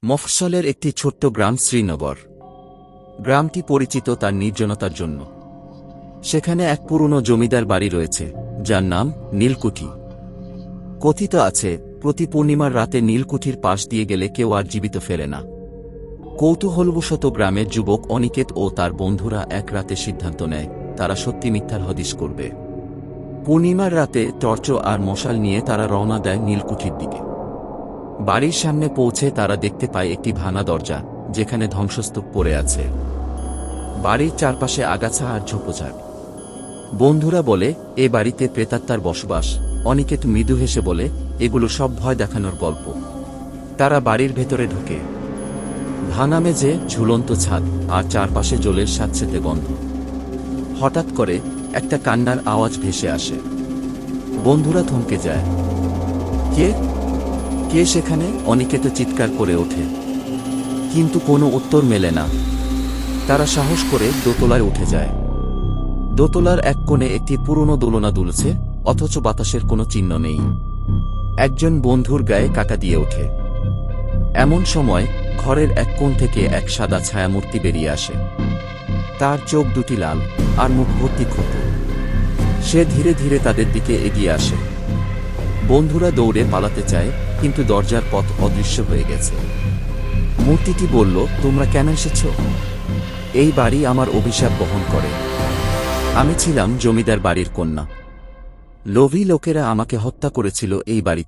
মফস্বলের একটি ছোট্ট গ্রাম শ্রীনগর। গ্রামটি পরিচিত তার নির্জনতার জন্য। সেখানে এক পুরনো জমিদার বাড়ি রয়েছে, যার নাম নীলকুঠি। কথিত আছে, প্রতি পূর্ণিমার রাতে নীলকুঠির পাশ দিয়ে গেলে কেউ আর জীবিত ফেরে না। কৌতূহলবশত গ্রামের যুবক অনিকেত ও তার বন্ধুরা এক রাতে সিদ্ধান্ত নেয় তারা সত্যি মিথ্যার হদিশ করবে। পূর্ণিমার রাতে টর্চ আর মশাল নিয়ে তারা রওনা দেয় নীলকুঠির দিকে। বাড়ির সামনে পৌঁছে তারা দেখতে পায় একটি ভাঙা দরজা, যেখানে ধ্বংসস্তূপ পড়ে আছে। বাড়ির চারপাশে আগাছা আর ঝোপঝাড়। বন্ধুরা বলে, এ বাড়িতে প্রেতাত্মার বসবাস। অনিকেত মৃদু হেসে বলে, এগুলো সব ভয় দেখানোর গল্প। তারা বাড়ির ভেতরে ঢোকে। ভাঙা মেঝে, ঝুলন্ত ছাদ আর চারপাশে জলের স্যাঁতসেঁতে গন্ধ। হঠাৎ করে একটা কান্নার আওয়াজ ভেসে আসে। বন্ধুরা থমকে যায়। কে কে সেখানে? অনিকেত চিৎকার করে ওঠে, কিন্তু কোনো উত্তর মেলে না। তারা সাহস করে দোতলায় উঠে যায়। দোতলার এক কোণে একটি পুরনো দোলনা দুলছে, অথচ বাতাসের কোনো চিহ্ন নেই। একজন বন্ধুর গায়ে কাটা দিয়ে ওঠে। এমন সময় ঘরের এক কোণ থেকে এক সাদা ছায়ামূর্তি বেরিয়ে আসে। তার চোখ দুটি লাল আর মুখ ভর্তি ক্ষত। সে ধীরে ধীরে তাদের দিকে এগিয়ে আসে। বন্ধুরা দৌড়ে পালাতে চায়, কিন্তু দরজার পথ অদৃশ্য হয়ে গেছে। মূর্তিটি বলল, তোমরা কেন এসেছ? এই বাড়ি আমার অভিশাপ বহন করে। আমি ছিলাম জমিদার বাড়ির কন্যা। লোভী লোকেরা আমাকে হত্যা করেছিল এই বাড়ি।